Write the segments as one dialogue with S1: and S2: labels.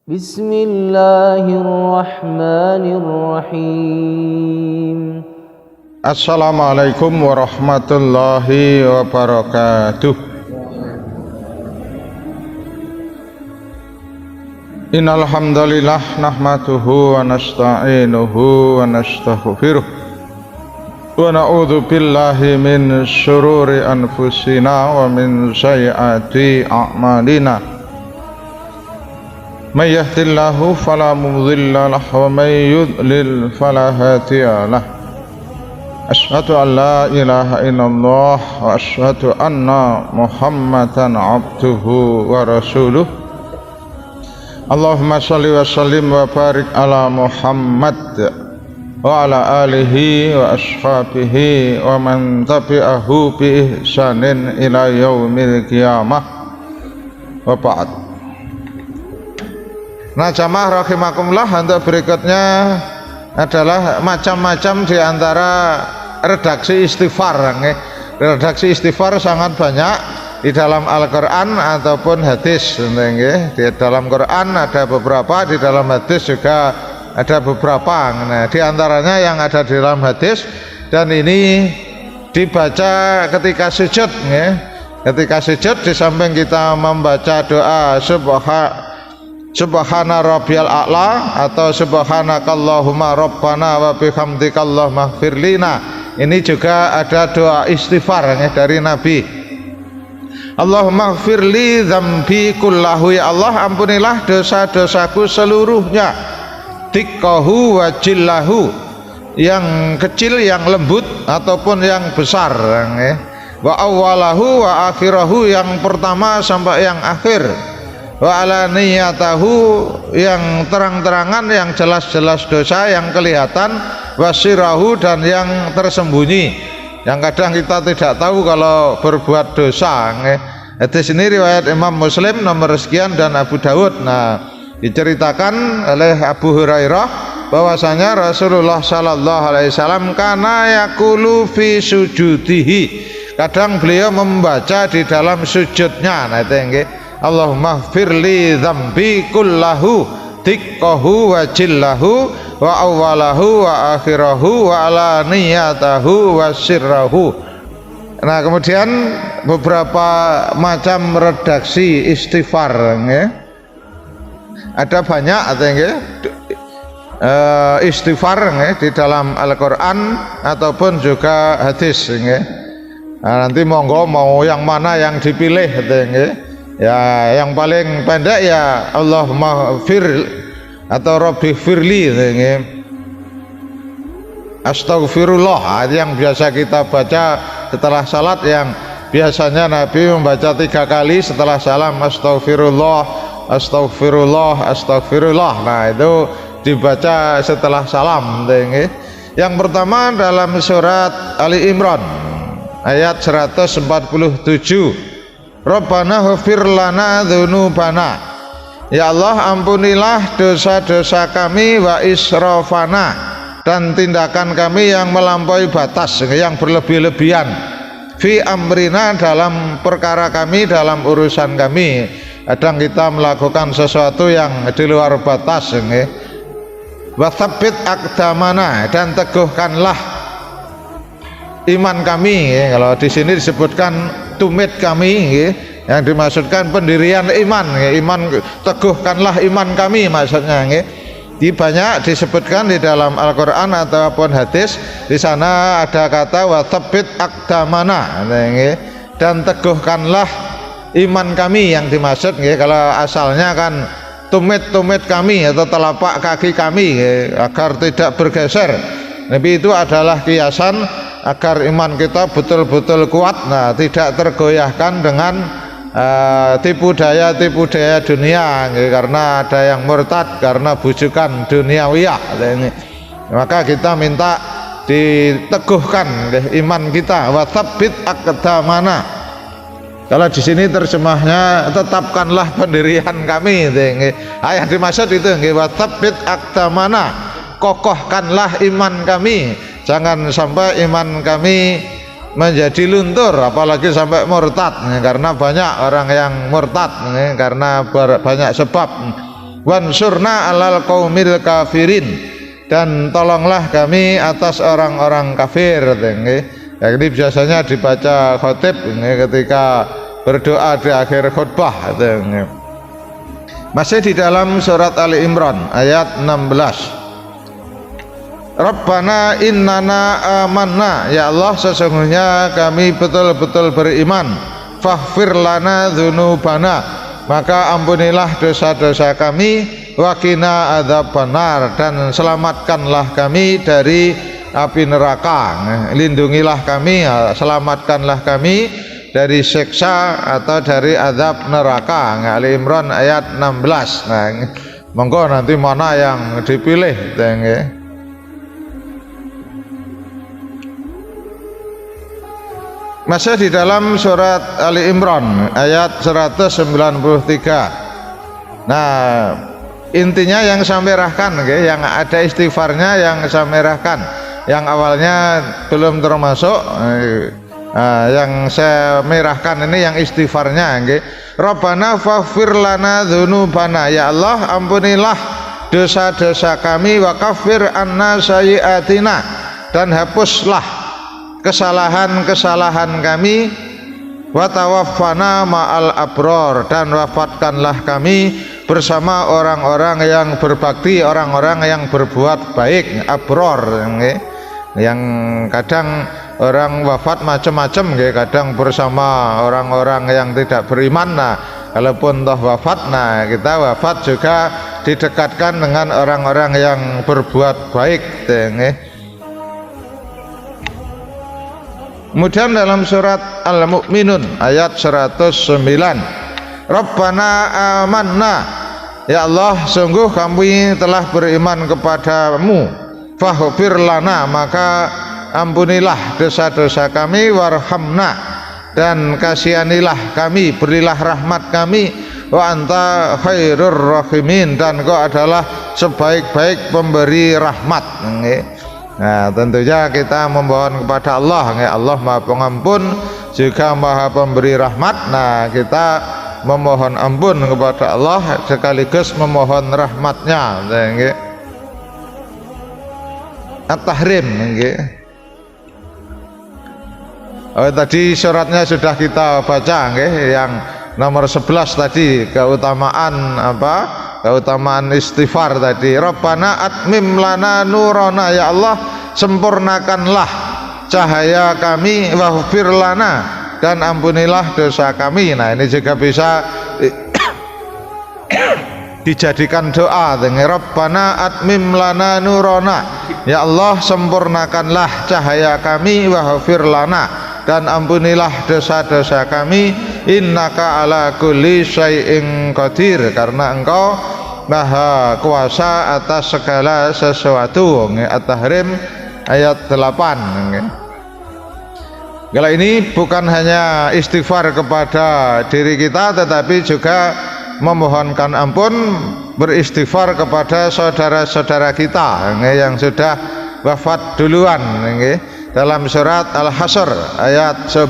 S1: Bismillahirrahmanirrahim.
S2: Assalamualaikum warahmatullahi wabarakatuh. Innal hamdalillah nahmaduhu wa nasta'inuhu wa nastaghfiruh wa na'udzu billahi min syururi anfusina wa min sayyiati a'malina. May yahdihillahu fala mudilla lahu wa may yudlil fala hadiya lahu. Asyhadu an la ilaha illallah wa asyhadu anna Muhammadan abduhu wa rasuluh. Allahumma shalli wa sallim wa barik ala Muhammad wa ala alihi wa ashabihi wa man tabi'ahu bi ihsanin ila yaumil qiyamah wa ba'd. Nah, jamaah rahimakumullah, untuk berikutnya adalah macam-macam di antara redaksi istighfar. Redaksi istighfar sangat banyak di dalam Al-Quran ataupun hadis. Di dalam Quran ada beberapa, di dalam hadis juga ada beberapa. Nah, di antaranya yang ada di dalam hadis, dan ini dibaca ketika sujud. Ketika sujud, di samping kita membaca doa Subhana rabbiyal a'la atau subhanakallahumma rabbana wa bihamdikallahumma ighfirlina, ini juga ada doa istighfar dari Nabi. Allahumma ighfirli dzambi kullahu, ya Allah ampunilah dosa-dosaku seluruhnya. Dikkahu wa jillahu, yang kecil, yang lembut ataupun yang besar. Wa awwalahu wa akhirahu, yang pertama sampai yang akhir. Wa alaniyatahu, yang terang-terangan, yang jelas-jelas dosa, yang kelihatan. Wasirahu, dan yang tersembunyi, yang kadang kita tidak tahu kalau berbuat dosa. Di sini riwayat Imam Muslim nomor sekian dan Abu Dawud. Nah, diceritakan oleh Abu Hurairah bahwasanya Rasulullah sallallahu alaihi wasallam kana yaqulu fi sujudihi, kadang beliau membaca di dalam sujudnya. Nah, itu nggih, Allahumma firli dzambi kullahu dikkahu wa jillahu wa awwalahu wa akhirahu wa alaniyatahu wa sirrahu. Nah, kemudian beberapa macam redaksi istighfar. Ada banyak istighfar di dalam Al-Quran ataupun juga hadis. Nah, nanti monggo mau yang mana yang dipilih. Ya, yang paling pendek ya Allahumma fir atau Rabbi firli, Astaghfirullah, yang biasa kita baca setelah salat, yang biasanya Nabi membaca 3 kali setelah salam, Astaghfirullah, Astaghfirullah, Astaghfirullah. Nah, itu dibaca setelah salam. Yang pertama dalam surat Ali Imran ayat 147, Rabbana ghfir lana dzunubana, ya Allah ampunilah dosa-dosa kami, wa israfana, dan tindakan kami yang melampaui batas, yang berlebih-lebihan, fi amrina, dalam perkara kami, dalam urusan kami. Kadang kita melakukan sesuatu yang di luar batas. Wa tsabbit aqdamana, dan teguhkanlah iman kami. Kalau di sini disebutkan tumit kami, yang dimaksudkan pendirian iman. Iman, teguhkanlah iman kami maksudnya. Di banyak disebutkan di dalam Al-Quran ataupun hadis. Di sana ada kata wa tsabbit aqdamana, dan teguhkanlah iman kami yang dimaksud. Kalau asalnya kan tumit kami atau telapak kaki kami agar tidak bergeser. Tapi itu adalah kiasan agar iman kita betul-betul kuat, nah, tidak tergoyahkan dengan tipu daya dunia, karena ada yang murtad karena bujukan duniawiyah. Maka kita minta diteguhkan iman kita, wa tsabbit aqdamana. Kalau di sini terjemahnya tetapkanlah pendirian kami. Yang dimaksud itu wa tsabbit aqdamana, kokohkanlah iman kami. Jangan sampai iman kami menjadi luntur, apalagi sampai murtad, karena banyak orang yang murtad karena banyak sebab. wansurna alal qaumil kafirin, dan tolonglah kami atas orang-orang kafir. Ini biasanya dibaca khotib ketika berdoa di akhir khutbah. Masih di dalam surat Ali Imran ayat 16. Rabbana innana amanna, ya Allah sesungguhnya kami betul-betul beriman, faghfir lana dzunubana, maka ampunilah dosa-dosa kami, waqina adzabannar, dan selamatkanlah kami dari api neraka, lindungilah kami, selamatkanlah kami dari siksa atau dari azab neraka. Ali Imran ayat 16. Nah, monggo nanti mana yang dipilih, Masih di dalam surat Ali Imran ayat 193. Nah, intinya yang saya merahkan, yang ada istighfarnya yang saya merahkan, yang awalnya belum termasuk, yang saya merahkan ini yang istighfarnya. Rabbana faghfir lana dzunubana, ya Allah ampunilah dosa-dosa kami, wa kaffir anna sayyi'atina, dan hapuslah kesalahan-kesalahan kami, wa tawaffana ma'al abror, dan wafatkanlah kami bersama orang-orang yang berbakti, orang-orang yang berbuat baik, abror. Yang kadang orang wafat macam-macam, kadang bersama orang-orang yang tidak beriman. Nah, kalaupun toh wafat, nah kita wafat juga didekatkan dengan orang-orang yang berbuat baik. Kemudian dalam surat Al-Mu'minun ayat 109, Rabbana amanna, ya Allah sungguh kami telah beriman kepadamu, faghfir lana, maka ampunilah dosa-dosa kami, warhamna, dan kasihanilah kami, berilah rahmat kami, wa anta khairur rahimin, dan Engkau adalah sebaik-baik pemberi rahmat. Nah, tentunya kita memohon kepada Allah, Allah Maha Pengampun juga Maha Pemberi rahmat. Nah, kita memohon ampun kepada Allah sekaligus memohon rahmatnya. At-Tahrim. Tadi suratnya sudah kita baca, yang nomor 11 tadi, keutamaan keutamaan istighfar tadi. Rabbana atmim lana nurana, ya Allah sempurnakanlah cahaya kami, waghfir lana, dan ampunilah dosa kami. Nah, ini juga bisa dijadikan doa dengan Rabbana atmim lana nurana, ya Allah sempurnakanlah cahaya kami, waghfir lana, dan ampunilah dosa-dosa kami, innaka ala kulli syai'in qadir, karena Engkau maha kuasa atas segala sesuatu. At-Tahrim ayat 8. Kalau ini bukan hanya istighfar kepada diri kita, tetapi juga memohonkan ampun, beristighfar kepada saudara-saudara kita yang sudah wafat duluan. Dalam surat Al-Hasyr ayat 10,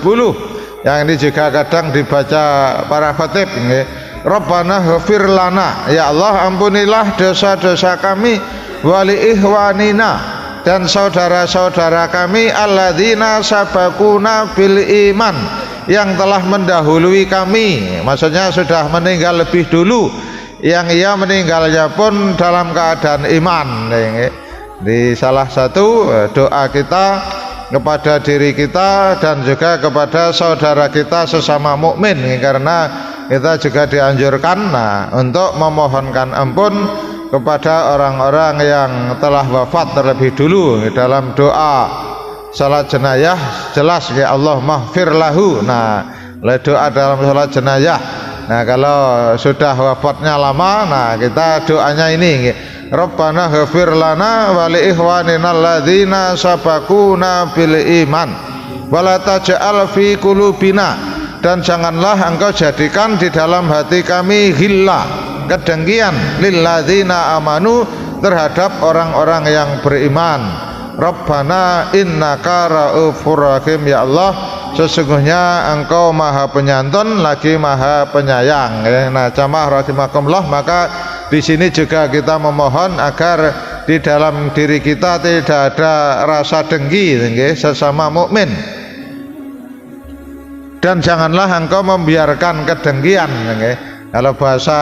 S2: yang ini juga kadang dibaca para khatib, Rabbana ghafir lana, ya Allah ampunilah dosa-dosa kami, wali ihwanina, dan saudara-saudara kami, alladzina sabakuna bil iman, yang telah mendahului kami, maksudnya sudah meninggal lebih dulu, yang ia meninggalnya pun dalam keadaan iman. Di salah satu doa kita kepada diri kita dan juga kepada saudara kita sesama mukmin, karena kita juga dianjurkan untuk memohonkan ampun kepada orang-orang yang telah wafat terlebih dulu. Dalam doa salat jenazah jelas ya Allah maghfir lahu. Nah, doa dalam salat jenazah, nah kalau sudah wafatnya lama, nah kita doanya ini, Rabbana ghafir lana wa li ikhwanina alladzina sabaquna bil iman wa la taj'al fi qulubina, dan janganlah engkau jadikan di dalam hati kami ghillah, kedengkian, lilladzina amanu, terhadap orang-orang yang beriman. Rabbana innaka raufur rahim, ya Allah sesungguhnya engkau maha penyantun lagi maha penyayang. Nah, jamaah rahimakumullah, maka di sini juga kita memohon agar di dalam diri kita tidak ada rasa dengki sesama mukmin, dan janganlah engkau membiarkan kedengkian. Kalau bahasa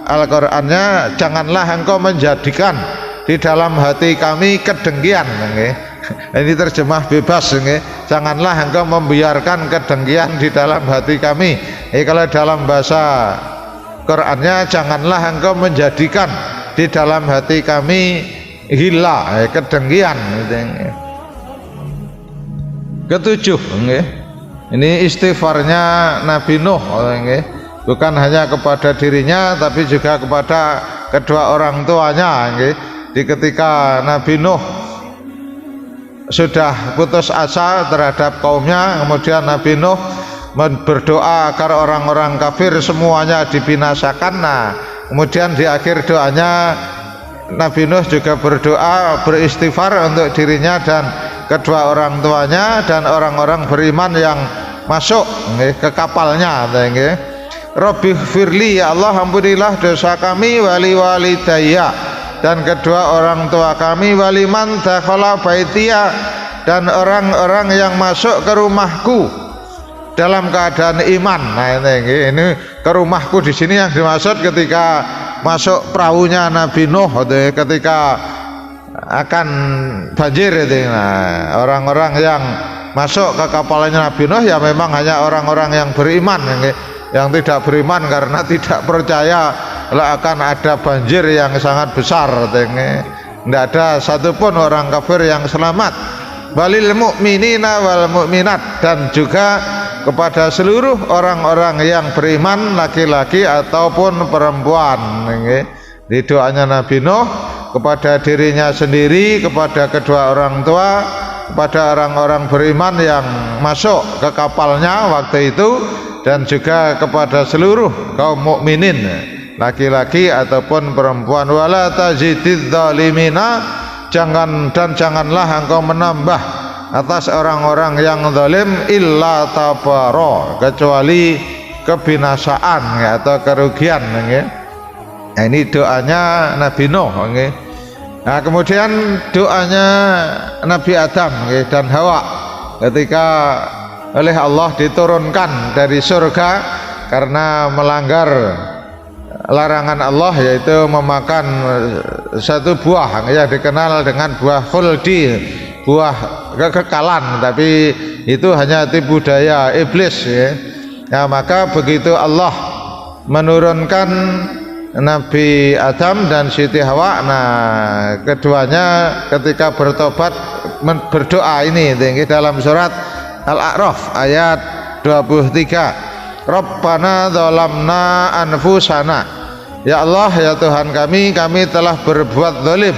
S2: Al-Qur'annya, janganlah engkau menjadikan di dalam hati kami kedengkian. Ini terjemah bebas. Janganlah engkau membiarkan kedengkian di dalam hati kami. Kalau dalam bahasa Qur'annya, janganlah engkau menjadikan di dalam hati kami hila, kedengkian. Ketujuh, ini istighfarnya Nabi Nuh, bukan hanya kepada dirinya tapi juga kepada kedua orang tuanya. Di ketika Nabi Nuh sudah putus asa terhadap kaumnya, kemudian Nabi Nuh berdoa agar orang-orang kafir semuanya dibinasakan. Nah, kemudian di akhir doanya Nabi Nuh juga berdoa, beristighfar untuk dirinya dan kedua orang tuanya dan orang-orang beriman yang masuk ke kapalnya. Rabbi firli, ya Allah ampunilah dosa kami, wali walidayya, dan kedua orang tua kami, waliman dakhala baitiya, dan orang-orang yang masuk ke rumahku dalam keadaan iman. Nah ini ke rumahku di sini yang dimaksud ketika masuk perahunya Nabi Nuh, ketika akan banjir itu. Nah, orang-orang yang masuk ke kapalnya Nabi Nuh ya memang hanya orang-orang yang beriman. Yang tidak beriman karena tidak percaya akan ada banjir yang sangat besar. Tidak ada satupun orang kafir yang selamat. Balil mu'minina wal mu'minat, dan juga kepada seluruh orang-orang yang beriman, laki-laki ataupun perempuan. Di doanya Nabi Nuh kepada dirinya sendiri, kepada kedua orang tua, kepada orang-orang beriman yang masuk ke kapalnya waktu itu, dan juga kepada seluruh kaum mukminin, laki-laki ataupun perempuan. Wala tazididz zalimina, janganlah engkau menambah atas orang-orang yang zalim illa tabara, kecuali kebinasaan atau kerugian. Nah, ini doanya Nabi Nuh. Nah, kemudian doanya Nabi Adam dan Hawa ketika oleh Allah diturunkan dari surga karena melanggar larangan Allah, yaitu memakan satu buah yang dikenal dengan buah khuldi, buah kekekalan, tapi itu hanya tipu daya iblis. Nah, maka begitu Allah menurunkan Nabi Adam dan Siti Hawa, nah keduanya ketika bertobat berdoa ini dalam surat Al-A'raf ayat 23, Rabbana dzalamna anfusana, ya Allah ya Tuhan kami telah berbuat zalim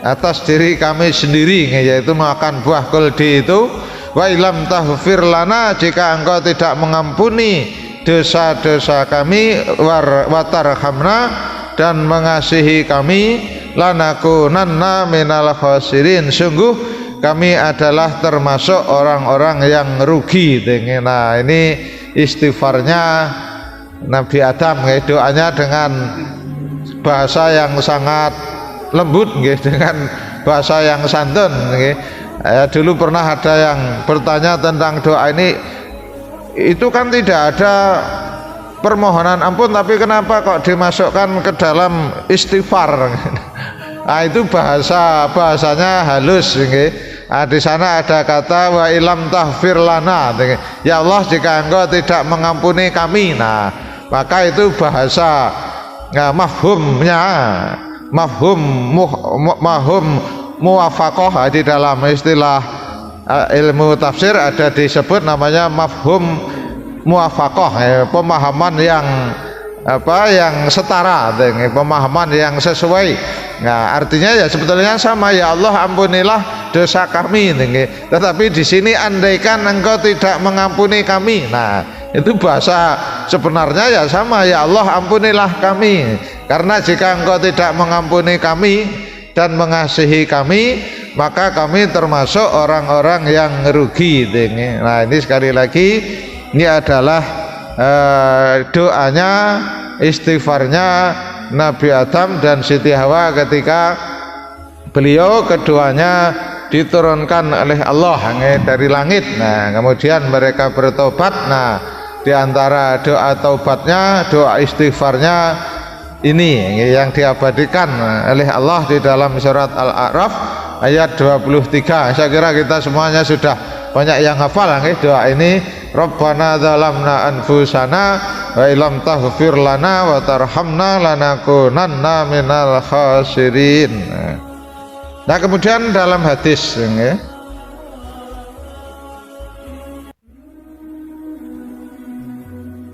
S2: atas diri kami sendiri, yaitu makan buah kuldi itu. Wa ilam taghfir lana, jika engkau tidak mengampuni dosa-dosa kami, watarhamna, dan mengasihi kami, lanakunanna minal khasirin, sungguh kami adalah termasuk orang-orang yang rugi. Nah, ini istighfarnya Nabi Adam, doanya dengan bahasa yang sangat lembut, dengan bahasa yang santun. Dulu pernah ada yang bertanya tentang doa ini, itu kan tidak ada permohonan ampun, tapi kenapa kok dimasukkan ke dalam istighfar? Nah, itu bahasanya halus. Nah, di sana ada kata wa ilam tahfir lana, ya Allah jika engkau tidak mengampuni kami. Nah, maka itu bahasa mafhumnya, mafhum muwafaqah. Di dalam istilah ilmu tafsir ada disebut namanya mafhum muwafaqah, pemahaman yang yang setara, pemahaman yang sesuai. Nah, artinya ya sebetulnya sama, ya Allah ampunilah dosa kami, tetapi di sini andaikan engkau tidak mengampuni kami. Nah, itu bahasa sebenarnya ya sama, ya Allah ampunilah kami, karena jika engkau tidak mengampuni kami dan mengasihi kami, maka kami termasuk orang-orang yang rugi. Nah, ini sekali lagi ini adalah doanya, istighfarnya Nabi Adam dan Siti Hawa ketika beliau keduanya diturunkan oleh Allah dari langit. Nah, kemudian mereka bertobat. Nah, di antara doa taubatnya, doa istighfarnya ini yang diabadikan oleh Allah di dalam surat Al-A'raf ayat 23. Saya kira kita semuanya sudah banyak yang hafal doa ini. Rabbana dzalamna anfusana wa illam taghfir lana wa tarhamna lanakunanna minal khasirin. Nah, kemudian dalam hadis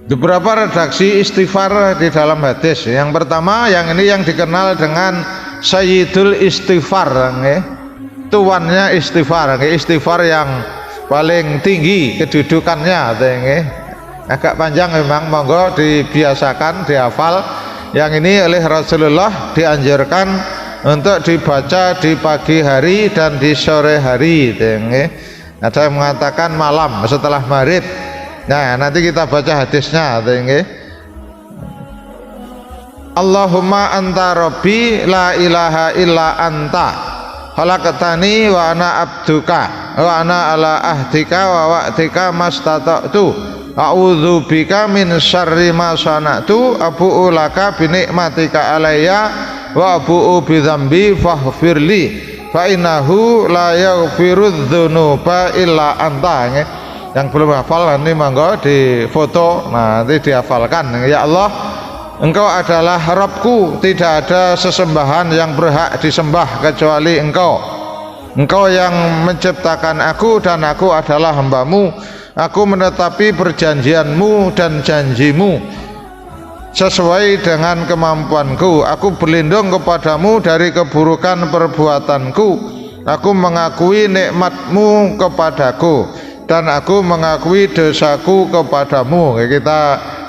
S2: beberapa redaksi istighfar di dalam hadis. Yang pertama, yang ini yang dikenal dengan Sayyidul Istighfar, tuannya istighfar, istighfar yang paling tinggi kedudukannya. Agak panjang memang, monggo dibiasakan, dihafal. Yang ini oleh Rasulullah dianjurkan untuk dibaca di pagi hari dan di sore hari. Ada yang mengatakan malam setelah maghrib. Nah, nanti kita baca hadisnya. Allahumma anta rabbi la ilaha illa anta khalaqtani wa ana abduka wa ana ala ahdika wa wa'dika mastata'tu a'udzu bika min syarri ma sana'tu abu'u laka bi ni'matika alayya wa abu'u bi dzambi faghfirli fa innahu la yaghfirudz dzunuba illa anta. Yang belum hafal ini monggo di foto, nanti dihafalkan. Ya Allah, Engkau adalah Rabbku, tidak ada sesembahan yang berhak disembah kecuali Engkau. Engkau yang menciptakan aku dan aku adalah hamba-Mu. Aku menetapi perjanjian-Mu dan janji-Mu sesuai dengan kemampuanku. Aku berlindung kepadamu dari keburukan perbuatanku. Aku mengakui nikmat-Mu kepadaku dan aku mengakui dosaku kepadamu. Kita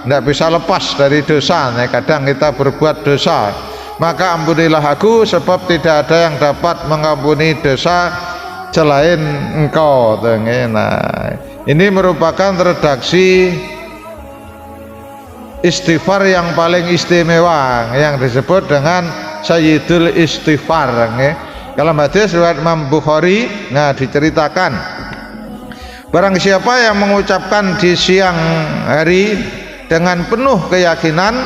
S2: tidak bisa lepas dari dosa. Kadang kita berbuat dosa, maka ampunilah aku, sebab tidak ada yang dapat mengampuni dosa selain Engkau. Nah, ini merupakan redaksi istighfar yang paling istimewa, yang disebut dengan Sayyidul Istighfar. Kalau hadis riwayat Imam Bukhari, nah diceritakan, barang siapa yang mengucapkan di siang hari dengan penuh keyakinan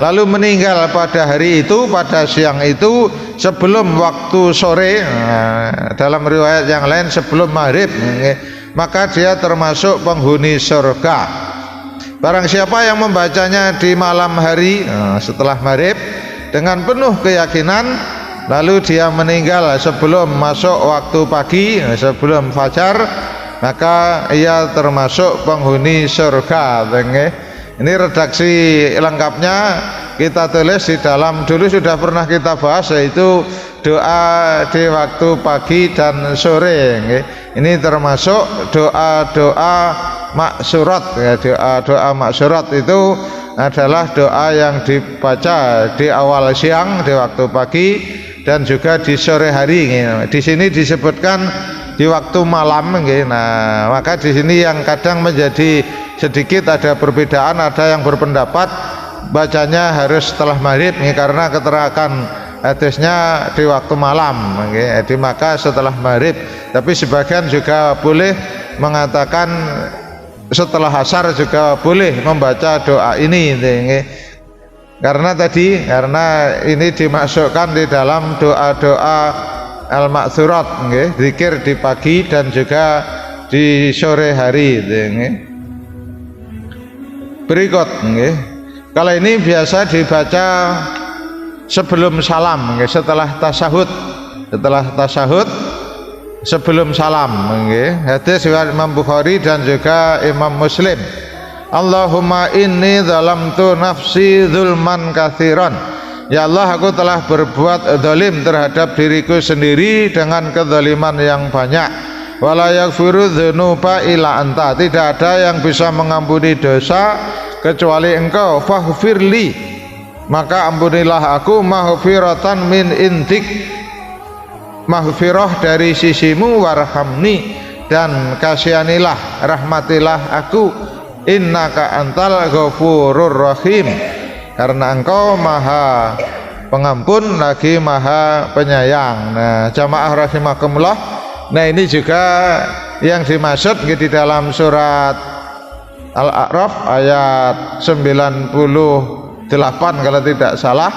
S2: lalu meninggal pada hari itu, pada siang itu, sebelum waktu sore, dalam riwayat yang lain sebelum maghrib, maka dia termasuk penghuni surga. Barang siapa yang membacanya di malam hari setelah maghrib dengan penuh keyakinan lalu dia meninggal sebelum masuk waktu pagi, sebelum fajar, maka ia termasuk penghuni surga. Ini redaksi lengkapnya kita tulis di dalam, dulu sudah pernah kita bahas, yaitu doa di waktu pagi dan sore. Ini termasuk doa-doa maksurat. Doa-doa maksurat itu adalah doa yang dibaca di awal siang, di waktu pagi, dan juga di sore hari. Di sini disebutkan di waktu malam. Nah, maka di sini yang kadang menjadi sedikit ada perbedaan, ada yang berpendapat bacanya harus setelah maghrib, karena keterangan hadisnya di waktu malam, jadi maka setelah maghrib. Tapi sebagian juga boleh mengatakan setelah asar juga boleh membaca doa ini, karena ini dimasukkan di dalam doa-doa al-maksurat, zikir di pagi dan juga di sore hari. Berikut, kalau ini biasa dibaca sebelum salam, setelah tasyahud, sebelum salam. Hadis riwayat Imam Bukhari dan juga Imam Muslim. Allahumma inni zalamtu nafsi zulman katsiran. Ya Allah, aku telah berbuat zalim terhadap diriku sendiri dengan kezaliman yang banyak. Wala yaghfiru dzunuba illa anta, tidak ada yang bisa mengampuni dosa kecuali Engkau. Faghfirli, maka ampunilah aku, maghfiratan min indik, maghfirah dari sisimu, warhamni, dan kasihanilah, rahmatilah aku, innaka antal ghafurur rahim, karena engkau maha pengampun lagi maha penyayang. Nah jamaah rahimakumullah, nah ini juga yang dimaksud di dalam surat Al-A'raf ayat 98 kalau tidak salah,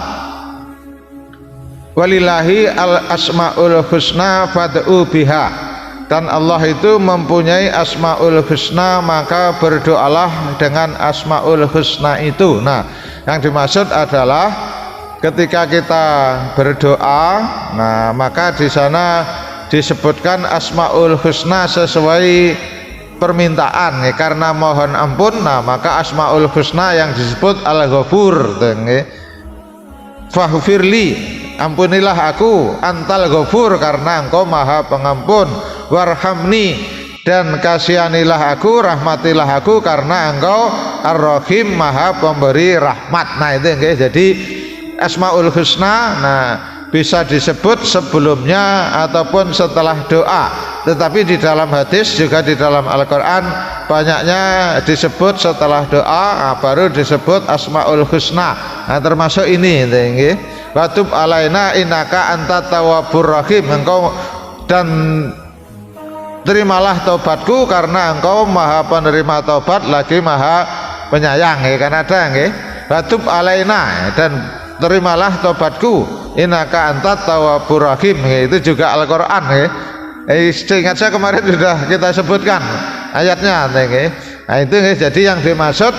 S2: walillahi al-asma'ul husna fad'u biha, dan Allah itu mempunyai asma'ul husna maka berdoalah dengan asma'ul husna itu. Nah yang dimaksud adalah ketika kita berdoa, nah maka di sana disebutkan asma'ul husna sesuai permintaan ya, karena mohon ampun, nah maka asma'ul husna yang disebut al-ghafur, faghfirli, ampunilah aku, antal ghafur, karena engkau maha pengampun, warhamni, dan kasihanilah aku, rahmatilah aku, karena engkau ar-rahim, maha pemberi rahmat. Nah itu jadi asma'ul husna nah bisa disebut sebelumnya ataupun setelah doa, tetapi di dalam hadis juga di dalam Al-Quran banyaknya disebut setelah doa, baru disebut asma'ul husna. Nah termasuk ini watub alaina innaka anta tawwabur rahim, engkau dan terimalah taubatku karena engkau maha penerima taubat lagi maha penyayang kan ada watub alaina, dan terimalah taubatku innaka anta tawwabur rahim, itu juga Al-Quran ingat saya kemarin sudah kita sebutkan ayatnya. Nah itu jadi yang dimaksud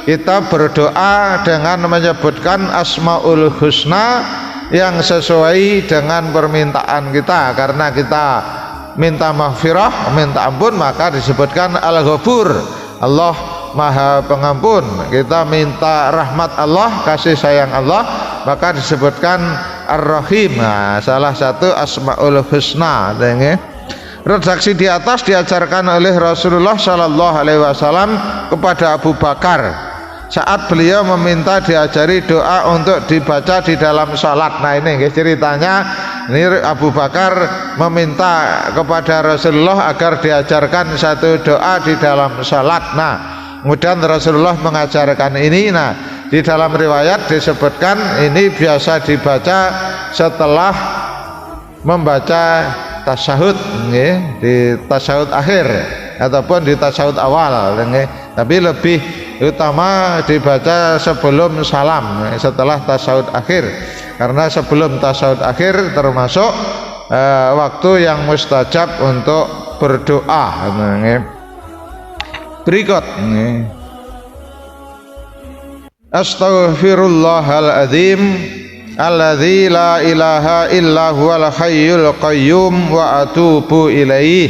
S2: kita berdoa dengan menyebutkan asmaul husna yang sesuai dengan permintaan kita, karena kita minta maghfirah, minta ampun, maka disebutkan al-ghafur, Allah maha pengampun. Kita minta rahmat Allah, kasih sayang Allah, maka disebutkan ar-rahim. Nah, salah satu asmaul husna. Redaksi di atas diajarkan oleh Rasulullah Shallallahu Alaihi Wasallam kepada Abu Bakar saat beliau meminta diajari doa untuk dibaca di dalam salat. Nah ini ceritanya, ini Abu Bakar meminta kepada Rasulullah agar diajarkan satu doa di dalam salat. Nah kemudian Rasulullah mengajarkan ini. Nah di dalam riwayat disebutkan ini biasa dibaca setelah membaca tasyahud, di tasyahud akhir ataupun di tasyahud awal, tapi lebih utama dibaca sebelum salam, setelah tasyahud akhir, karena sebelum tasyahud akhir termasuk waktu yang mustajab untuk berdoa. Berikut Astaghfirullahaladzim alladzi la ilaha illa huwal hayyul qayyum wa atubu ilaih.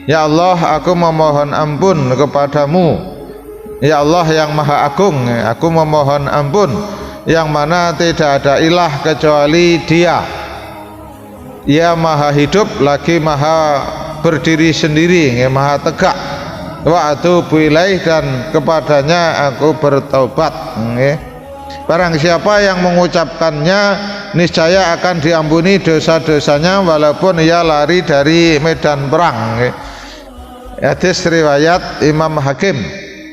S2: Ya Allah, aku memohon ampun kepadamu, ya Allah yang maha agung, aku memohon ampun yang mana tidak ada ilah kecuali Dia, Ia maha hidup lagi maha berdiri sendiri, maha tegak. Wa atubu ilaih, dan kepadanya aku bertaubat. Barang siapa yang mengucapkannya niscaya akan diampuni dosa-dosanya walaupun ia lari dari medan perang. Hadis riwayat Imam Hakim.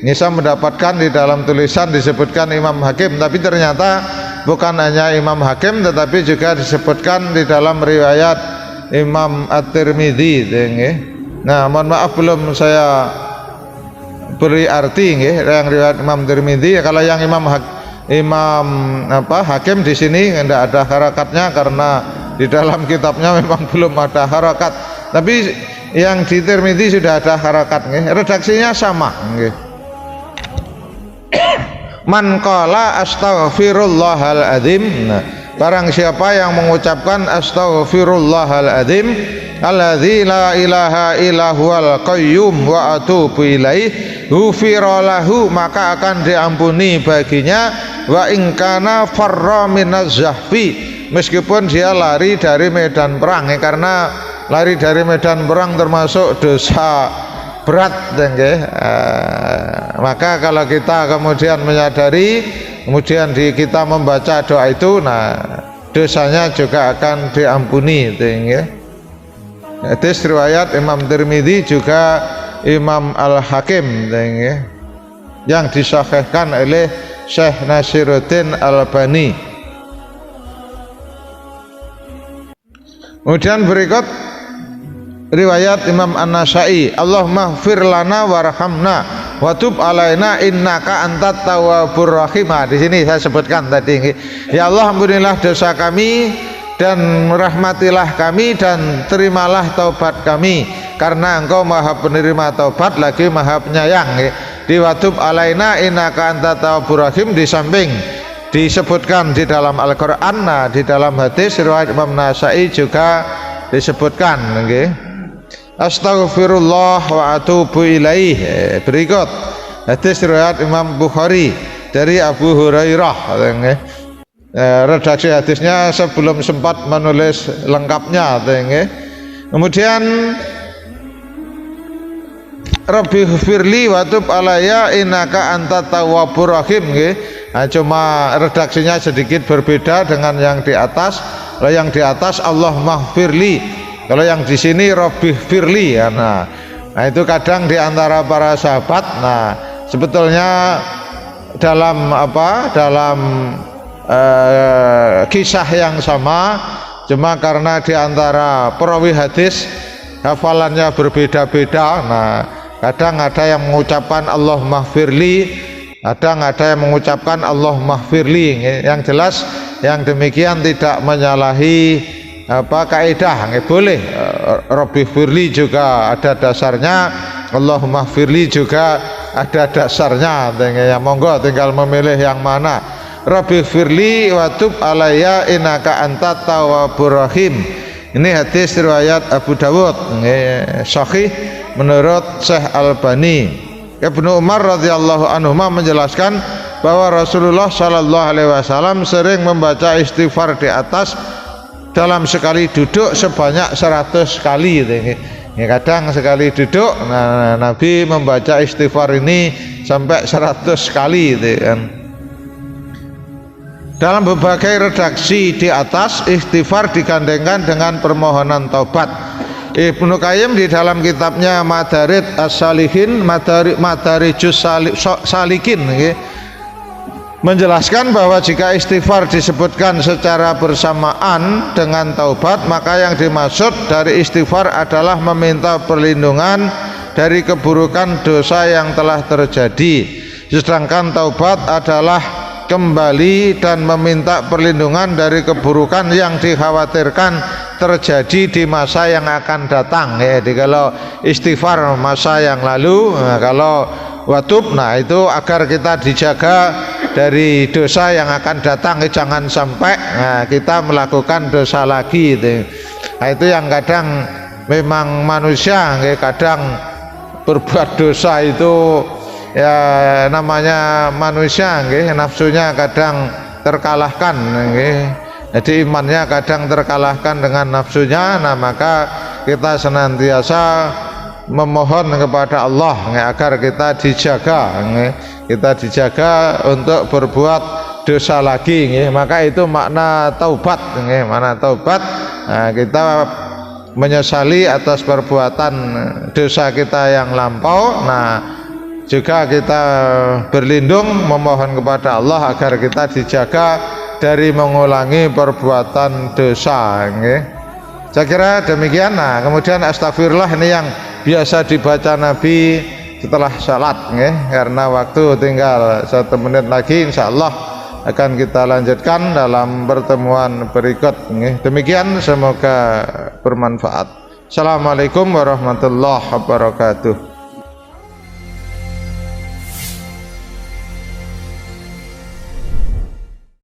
S2: Nisa mendapatkan di dalam tulisan disebutkan Imam Hakim, tapi ternyata bukan hanya Imam Hakim tetapi juga disebutkan di dalam riwayat Imam At-Tirmidzi. Nah mohon maaf belum saya beri arti yang riwayat Imam Tirmidzi. Kalau yang Imam Hakim di sini tidak ada harakatnya karena di dalam kitabnya memang belum ada harakat, tapi yang di Tirmidzi sudah ada harakat. Redaksinya sama. Man qala astaghfirullahaladzim, barang siapa yang mengucapkan astaghfirullahaladzim alladzi la ilaha illa huwal qayyum wa atubu ilaih, ghufira lahu, maka akan diampuni baginya, wa in kana farra minaz zahfi, meskipun dia lari dari medan perang, karena lari dari medan perang termasuk dosa berat. Maka kalau kita kemudian menyadari, kemudian kita membaca doa itu, nah dosanya juga akan diampuni. Hadis riwayat Imam Tirmidzi juga Imam Al-Hakim yang disahihkan oleh Syekh Nasiruddin Albani. Kemudian berikut riwayat Imam An-Nasa'i, Allahumma ighfir lana warhamna wa tub alaina innaka antat tawwabur rahim. Di sini saya sebutkan tadi, ya Allah ampunilah dosa kami dan rahmatilah kami dan terimalah taubat kami karena Engkau Maha penerima taubat lagi Maha penyayang. Di watub alaina innaka antat tawwabur rahim di samping disebutkan di dalam Al-Qur'an, nah di dalam hadis riwayat Imam Nasa'i juga disebutkan nggih. Astaghfirullah wa atubu ilaih. Berikut hadis riwayat Imam Bukhari dari Abu Hurairah. Redaksi hadisnya sebelum sempat menulis lengkapnya. Kemudian Rabbi firli wa tub alayya innaka antat tawwabur rahim. Nah, cuma redaksinya sedikit berbeda dengan yang di atas. Kalau yang di atas Allah maghfirli, kalau yang di sini Rabbi firli ya. Nah itu kadang di antara para sahabat, nah sebetulnya dalam kisah yang sama, cuma karena di antara perawi hadis hafalannya berbeda-beda. Nah kadang ada yang mengucapkan Allah maghfirli, kadang ada yang mengucapkan Allah maghfirli. Yang jelas yang demikian tidak menyalahi kaidah, boleh. Rabbi firli juga ada dasarnya, Allahumma firli juga ada dasarnya. Ya monggo tinggal memilih yang mana. Rabbi firli wa tub alayya innaka antat tawwabur rahim. Ini hadis riwayat Abu Dawud, sahih menurut Syekh Albani. Ibnu Umar radhiyallahu anhu menjelaskan bahwa Rasulullah Shallallahu alaihi wasallam sering membaca istighfar di atas dalam sekali duduk sebanyak 100 kali. Kadang sekali duduk, nah, Nabi membaca istighfar ini sampai 100 kali. Dalam berbagai redaksi di atas, istighfar digandengkan dengan permohonan taubat. Ibnu Qayyim di dalam kitabnya Madarid As-Salihin, Madarijus Salikin, menjelaskan bahwa jika istighfar disebutkan secara bersamaan dengan taubat, maka yang dimaksud dari istighfar adalah meminta perlindungan dari keburukan dosa yang telah terjadi, sedangkan taubat adalah kembali dan meminta perlindungan dari keburukan yang dikhawatirkan terjadi di masa yang akan datang. Jadi kalau istighfar masa yang lalu, nah kalau watub, nah itu agar kita dijaga dari dosa yang akan datang, jangan sampai kita melakukan dosa lagi. Nah itu yang kadang memang manusia kadang berbuat dosa itu, ya namanya manusia, nafsunya kadang terkalahkan, jadi imannya kadang terkalahkan dengan nafsunya. Nah maka kita senantiasa memohon kepada Allah agar kita dijaga untuk berbuat dosa lagi. Maka itu makna taubat. Makna taubat, nah, kita menyesali atas perbuatan dosa kita yang lampau. Nah juga kita berlindung memohon kepada Allah agar kita dijaga dari mengulangi perbuatan dosa. Saya kira demikian. Nah kemudian astagfirullah ini yang biasa dibaca Nabi setelah salat, karena waktu tinggal 1 menit lagi, insya Allah akan kita lanjutkan dalam pertemuan berikut. Demikian, semoga bermanfaat. Assalamualaikum warahmatullahi wabarakatuh.